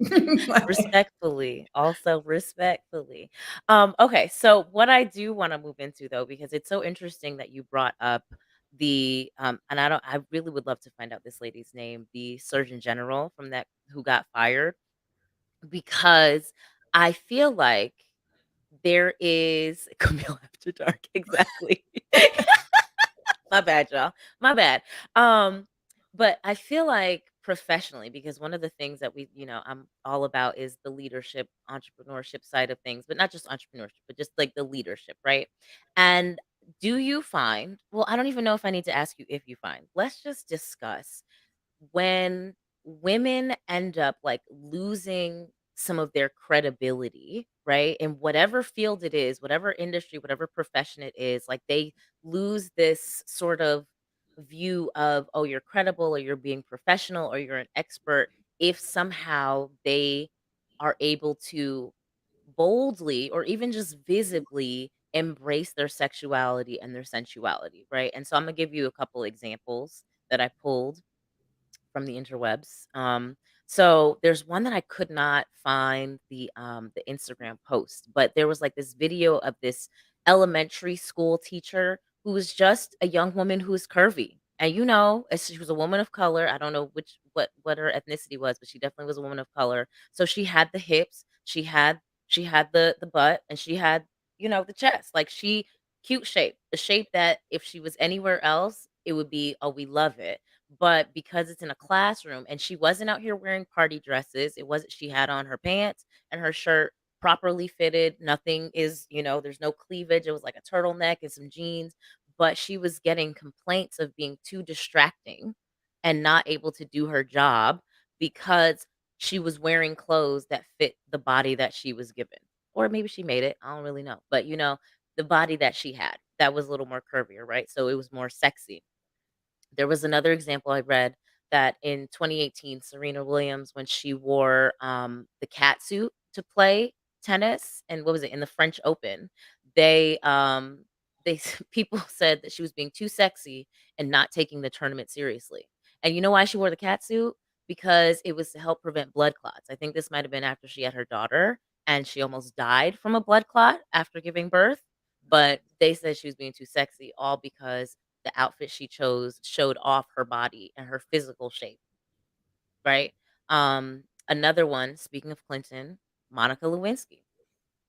Like, respectfully, also respectfully. Okay, so what I do wanna move into though, because it's so interesting that you brought up and I really would love to find out this lady's name, the Surgeon General from that who got fired, because I feel like there is Camille After Dark, exactly. My bad, y'all. My bad. But I feel like professionally, because one of the things that I'm all about is the entrepreneurship side of things, but not just entrepreneurship, but just like the leadership, right? And do you find, well, I don't even know if I need to ask you if you find, let's just discuss when women end up like losing some of their credibility, right? In whatever field it is, whatever industry, whatever profession it is, like they lose this sort of view of, oh, you're credible or you're being professional or you're an expert if somehow they are able to boldly or even just visibly embrace their sexuality and their sensuality, right? And so I'm gonna give you a couple examples that I pulled from the interwebs. So there's one that I could not find the Instagram post, but there was like this video of this elementary school teacher who was just a young woman who was curvy. And as she was a woman of color. I don't know what her ethnicity was, but she definitely was a woman of color. So she had the hips, she had the butt, and she had, the chest. Like she cute shape, the shape that if she was anywhere else, it would be, oh, we love it, but because it's in a classroom and she wasn't out here wearing party dresses, it wasn't, she had on her pants and her shirt properly fitted. Nothing is, there's no cleavage. It was like a turtleneck and some jeans, but she was getting complaints of being too distracting and not able to do her job because she was wearing clothes that fit the body that she was given. Or maybe she made it. I don't really know. But the body that she had, that was a little more curvier, right? So it was more sexy. There was another example I read that in 2018, Serena Williams, when she wore the cat suit to play tennis, and what was it, in the French Open, they people said that she was being too sexy and not taking the tournament seriously. And you know why she wore the cat suit? Because it was to help prevent blood clots. I think this might have been after she had her daughter and she almost died from a blood clot after giving birth. But they said she was being too sexy, all because the outfit she chose showed off her body and her physical shape, right? Another one, speaking of Clinton, Monica Lewinsky.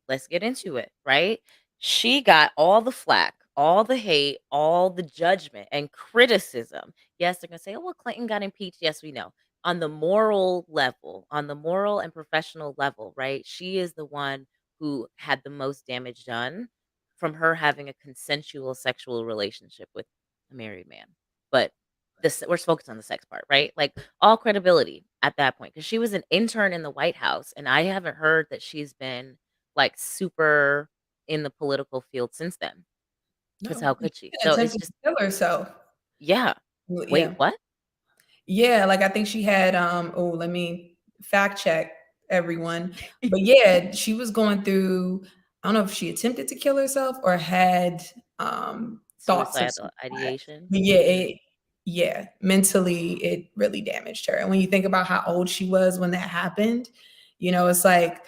Let's get into it, right? She got all the flack, all the hate, all the judgment and criticism. Yes, they're going to say, oh, well, Clinton got impeached. Yes, we know. On the moral level, on the moral and professional level, right? She is the one who had the most damage done from her having a consensual sexual relationship with a married man. But we're focused on the sex part, right? Like all credibility at that point, because she was an intern in the White House, and I haven't heard that she's been like super in the political field since then. Because No, how she could she? even So it's attempted just, to kill herself. yeah. Well, Wait, yeah. what? Yeah, like I think she had oh, let me fact check everyone. But yeah, she was going through, I don't know if she attempted to kill herself or had thoughts of Suicidal suicide. ideation. But yeah, mentally it really damaged her. And when you think about how old she was when that happened, it's like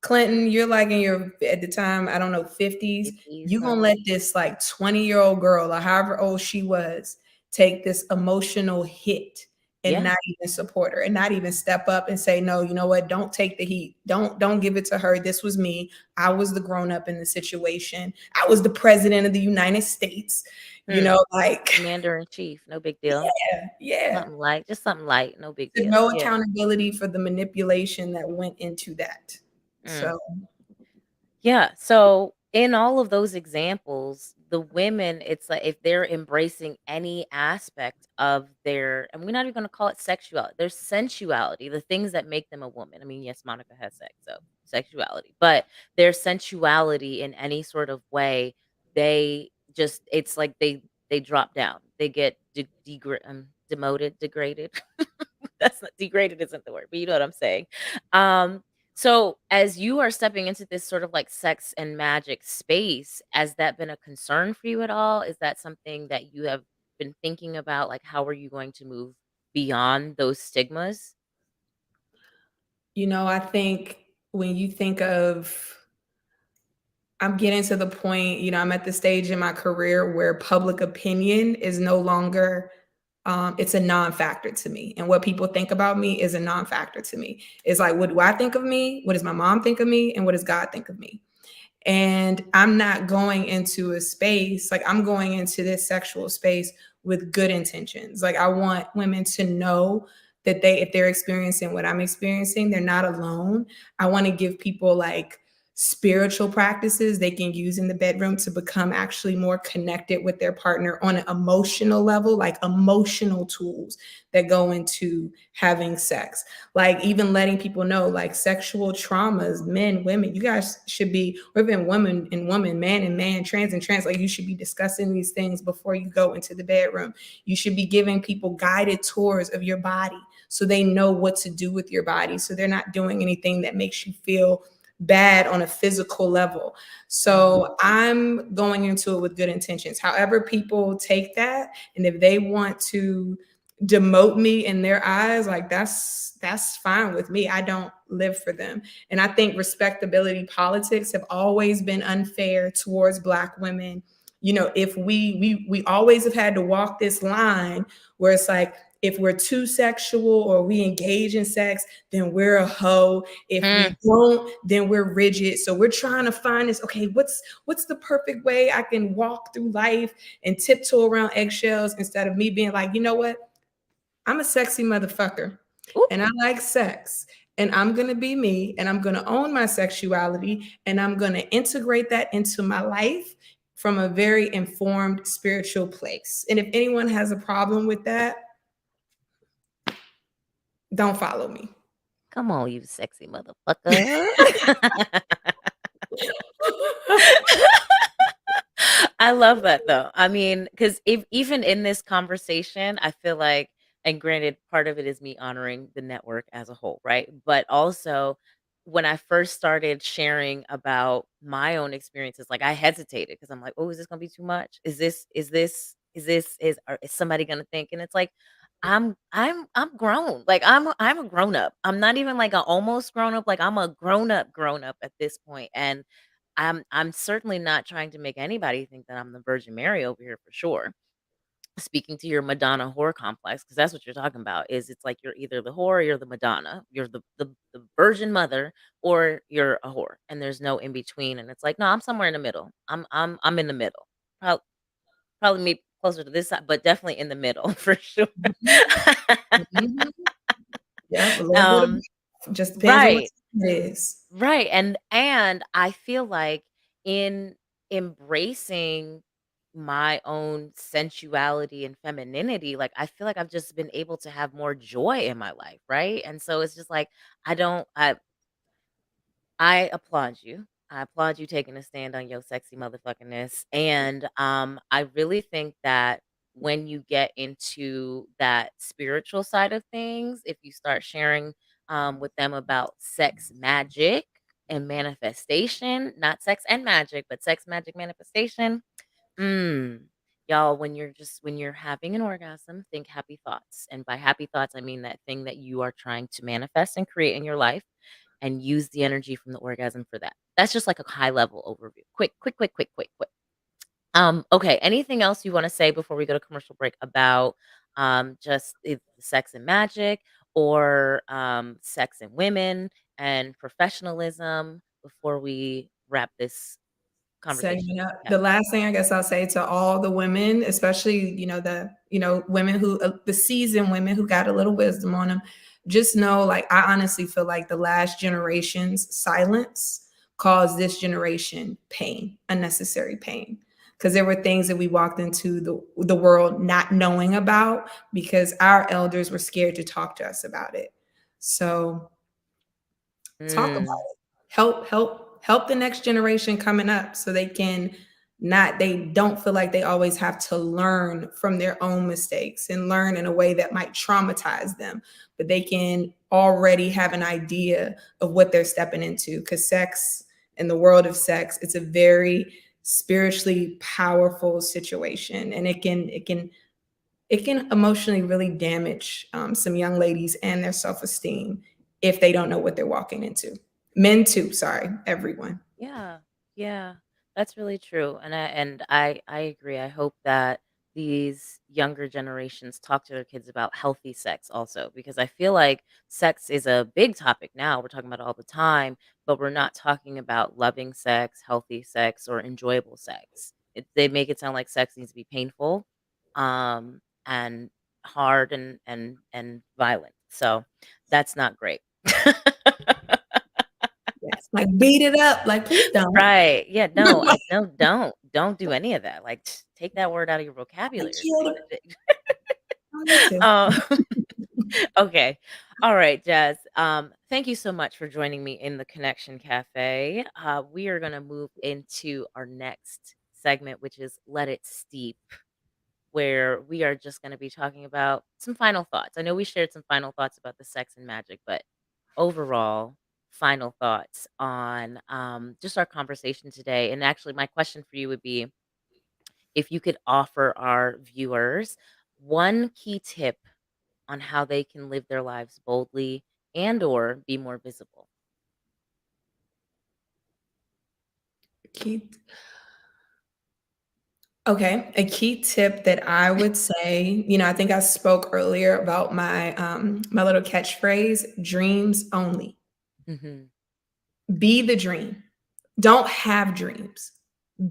Clinton, you're like in your, at the time, I don't know, 50s. 50s. You gonna let this like 20-year-old girl or however old she was take this emotional hit and Yeah. not even support her and not even step up and say, no, you know what, don't take the heat. Don't give it to her. This was me. I was the grown up in the situation. I was the president of the United States. Hmm. Like Commander in chief. No big deal. yeah. Something light. Just something light. No big Took deal. no Yeah. accountability for the manipulation that went into that. Mm. So Yeah. So in all of those examples, the women, it's like if they're embracing any aspect of their, and we're not even going to call it sexuality, their sensuality, the things that make them a woman. I mean, yes, Monica has sex, so sexuality, but their sensuality in any sort of way, they just, it's like they drop down, they get demoted, degraded. That's not, degraded isn't the word, but you know what I'm saying. Um, so, as you are stepping into this sort of like sex and magic space, has that been a concern for you at all? Is that something that you have been thinking about? Like, how are you going to move beyond those stigmas? I think when you think of, I'm getting to the point, I'm at the stage in my career where public opinion is no longer, it's a non-factor to me. And what people think about me is a non-factor to me. It's like, what do I think of me? What does my mom think of me? And what does God think of me? And I'm not going into a space, like I'm going into this sexual space with good intentions. Like I want women to know that if they're experiencing what I'm experiencing, they're not alone. I want to give people like spiritual practices they can use in the bedroom to become actually more connected with their partner on an emotional level, like emotional tools that go into having sex. Like even letting people know, like sexual traumas, men, women, you guys should be, or even woman and woman, man and man, trans and trans, like you should be discussing these things before you go into the bedroom. You should be giving people guided tours of your body so they know what to do with your body, so they're not doing anything that makes you feel bad on a physical level. So I'm going into it with good intentions. However, people take that, and if they want to demote me in their eyes, like that's fine with me. I don't live for them. And I think respectability politics have always been unfair towards Black women. You know, if we always have had to walk this line where it's like, if we're too sexual or we engage in sex, then we're a hoe. If we don't, then we're rigid. So we're trying to find this, okay, what's the perfect way I can walk through life and tiptoe around eggshells, instead of me being like, you know what? I'm a sexy motherfucker and I like sex, and I'm going to be me, and I'm going to own my sexuality, and I'm going to integrate that into my life from a very informed spiritual place. And if anyone has a problem with that, don't follow me. Come on, you sexy motherfucker. I love that though. I mean, because if even in this conversation, I feel like, and granted, part of it is me honoring the network as a whole, right? But also, when I first started sharing about my own experiences, like I hesitated because I'm like, oh, is this gonna be too much? Is somebody gonna think? And it's like, I'm grown. Like I'm a grown up. I'm not even like a almost grown up. Like I'm a grown up at this point. And I'm certainly not trying to make anybody think that I'm the Virgin Mary over here for sure. Speaking to your Madonna whore complex, because that's what you're talking about. Is it's like you're either the whore or you're the Madonna. You're the Virgin Mother or you're a whore, and there's no in between. And it's like, no, I'm somewhere in the middle. I'm in the middle. Prob- Probably me closer to this side, but definitely in the middle for sure. Mhm. Yeah, a little bit of um, just depends on what right. it is. Right, and I feel like in embracing my own sensuality and femininity, like, I feel like I've just been able to have more joy in my life, right? And so it's just like, I don't I applaud you. I applaud you taking a stand on your sexy motherfuckingness. And I really think that when you get into that spiritual side of things, if you start sharing with them about sex magic and manifestation, not sex and magic, but sex magic manifestation, mm, y'all, when you're having an orgasm, think happy thoughts. And by happy thoughts, I mean that thing that you are trying to manifest and create in your life, and use the energy from the orgasm for that. That's just like a high level overview. Quick. Okay. Anything else you want to say before we go to commercial break about just either sex and magic, or sex and women and professionalism before we wrap this conversation Segment up. up? The last thing I guess I'll say to all the women, especially the women who the seasoned women who got a little wisdom on them, just know, like, I honestly feel like the last generation's silence caused this generation pain, unnecessary pain, because there were things that we walked into the world not knowing about because our elders were scared to talk to us about it. So talk about Mm. it. Help the next generation coming up so they don't feel like they always have to learn from their own mistakes and learn in a way that might traumatize them, but they can already have an idea of what they're stepping into, because sex, in the world of sex, it's a very spiritually powerful situation, and it can emotionally really damage some young ladies and their self-esteem if they don't know what they're walking into. Men too, sorry, everyone. Yeah, yeah, that's really true, and I agree. I hope that these younger generations talk to their kids about healthy sex also, because I feel like sex is a big topic now. We're talking about it all the time, but we're not talking about loving sex, healthy sex, or enjoyable sex. They make it sound like sex needs to be painful, and hard and violent. So that's not great. Yes. Like beat it up. Like, please don't. Right. Yeah, no, no, don't do any of that. Like, take that word out of your I vocabulary is killed all her. it did. Oh, me too. Um, okay. All right, Jazz. Thank you so much for joining me in the Connection Cafe. We are going to move into our next segment, which is Let It Steep, where we are just going to be talking about some final thoughts. I know we shared some final thoughts about the sex and magic, but overall, final thoughts on just our conversation today. And actually, my question for you would be if you could offer our viewers one key tip on how they can live their lives boldly and or be more visible. Keith. Okay, a key tip that I would say, I think I spoke earlier about my little catchphrase, dreams only. Mhm. Be the dream. Don't have dreams.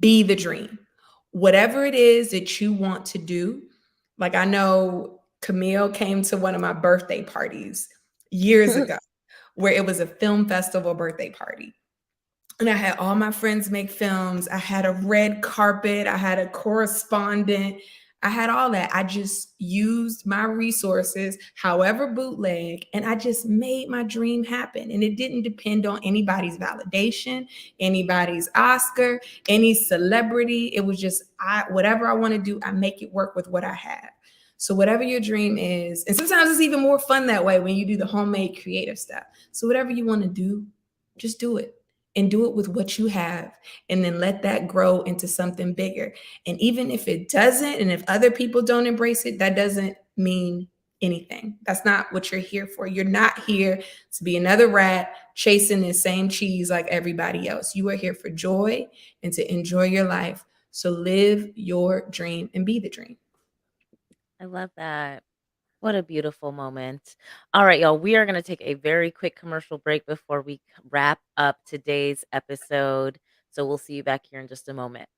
Be the dream. Whatever it is that you want to do, like I know Camille came to one of my birthday parties years ago where it was a film festival birthday party. And I had all my friends make films. I had a red carpet. I had a correspondent. I had all that. I just used my resources, however bootleg, and I just made my dream happen. And it didn't depend on anybody's validation, anybody's Oscar, any celebrity. It was just whatever I want to do, I make it work with what I have. So whatever your dream is, and sometimes it's even more fun that way when you do the homemade creative stuff. So whatever you want to do, just do it and do it with what you have, and then let that grow into something bigger. And even if it doesn't, and if other people don't embrace it, that doesn't mean anything. That's not what you're here for. You're not here to be another rat chasing the same cheese like everybody else. You are here for joy and to enjoy your life. So live your dream and be the dream. I love that. What a beautiful moment. All right, y'all. We are going to take a very quick commercial break before we wrap up today's episode. So we'll see you back here in just a moment.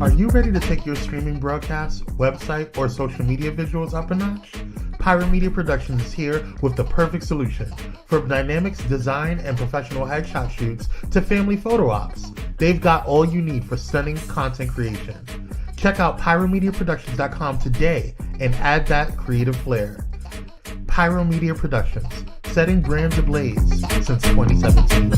Are you ready to take your streaming broadcast, website, or social media visuals up a notch? Pyro Media Productions is here with the perfect solution. From dynamics, design, and professional headshot shoots to family photo ops, they've got all you need for stunning content creation. Check out pyromediaproductions.com today and add that creative flair. Pyro Media Productions, setting brands ablaze since 2017.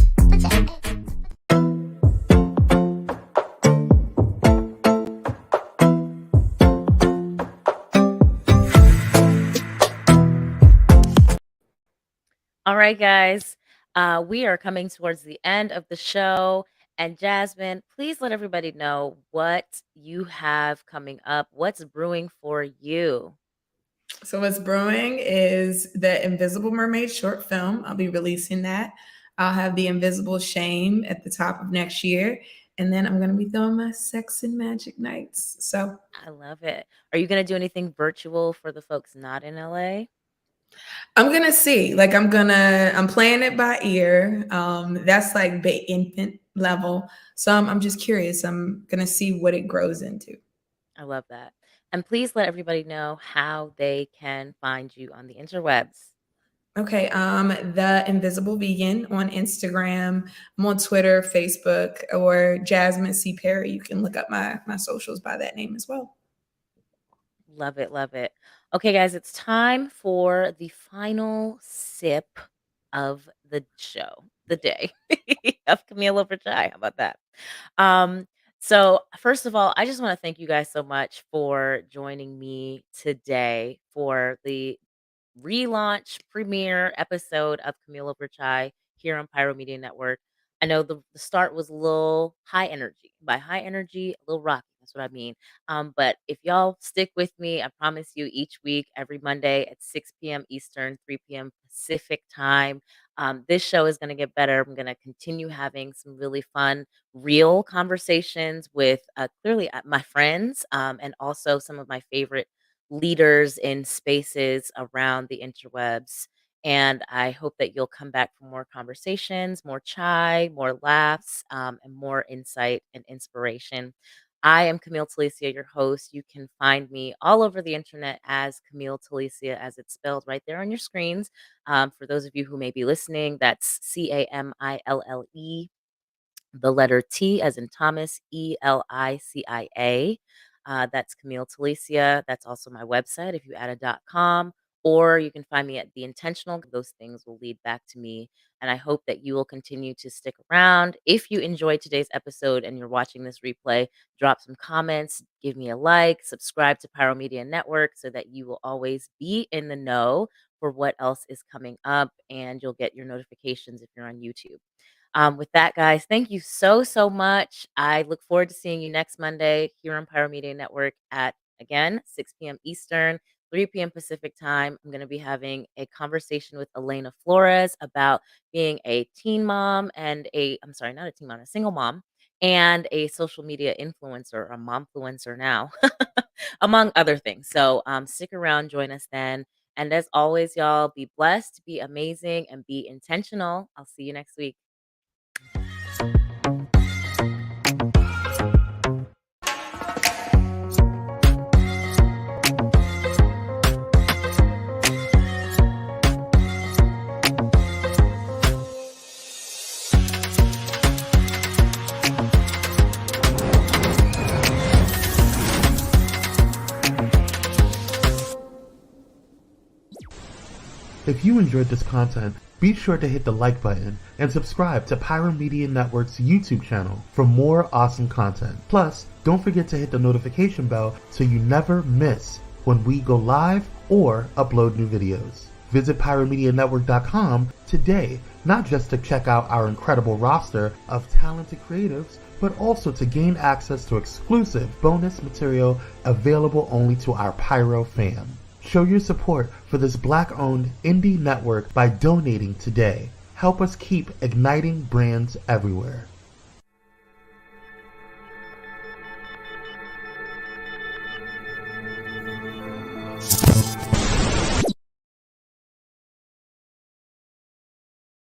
All right, guys. We are coming towards the end of the show. And Jasmine, please let everybody know what you have coming up. What's brewing for you? So what's brewing is the Invisible Mermaid short film. I'll be releasing that. I'll have the Invisible Shame at the top of next year. And then I'm going to be throwing my Sex and Magic nights. So I love it. Are you going to do anything virtual for the folks not in LA? I'm going to see, like, I'm playing it by ear. That's like infant level. So I'm just curious. I'm going to see what it grows into. I love that. And please let everybody know how they can find you on the interwebs. Okay, the Invisible Vegan on Instagram. I'm on Twitter, Facebook, or Jasmine C. Perry. You can look up my socials by that name as well. Love it, love it. Okay, guys, it's time for the final sip of the show, the day of Camille over chai. How about that? So first of all, I just want to thank you guys so much for joining me today for the relaunch premiere episode of Camille over chai here on Pyro Media Network. I know the start was a little high energy. By high energy, a little rocky. That's what I mean. But if y'all stick with me, I promise you each week, every Monday at 6 p.m. Eastern, 3 p.m. Pacific time, this show is going to get better. I'm going to continue having some really fun, real conversations with clearly my friends and also some of my favorite leaders in spaces around the interwebs. And I hope that you'll come back for more conversations, more chai, more laughs, and more insight and inspiration. I am Camille Talicia, your host. You can find me all over the internet as Camille Talicia, as it's spelled right there on your screens. For those of you who may be listening, that's Camille, the letter T as in Thomas, Elicia. That's Camille Talicia. That's also my website if you add a .com, or you can find me at The Intentional. Those things will lead back to me. And I hope that you will continue to stick around. If you enjoyed today's episode and you're watching this replay, drop some comments, give me a like, subscribe to Pyro Media Network so that you will always be in the know for what else is coming up, and you'll get your notifications if you're on YouTube. With that, guys, thank you so, so much. I look forward to seeing you next Monday here on Pyro Media Network at, again, 6 p.m. Eastern, 3 p.m. Pacific time. I'm going to be having a conversation with Elena Flores about being a teen mom and I'm sorry, not a teen mom, a single mom and a social media influencer, a momfluencer now, among other things. So stick around, join us then. And as always, y'all, be blessed, be amazing, and be intentional. I'll see you next week. If you enjoyed this content, be sure to hit the like button and subscribe to Pyro Media Network's YouTube channel for more awesome content. Plus, don't forget to hit the notification bell so you never miss when we go live or upload new videos. Visit pyromedianetwork.com today, not just to check out our incredible roster of talented creatives, but also to gain access to exclusive bonus material available only to our Pyro fam. Show your support for this Black-owned indie network by donating today. Help us keep igniting brands everywhere.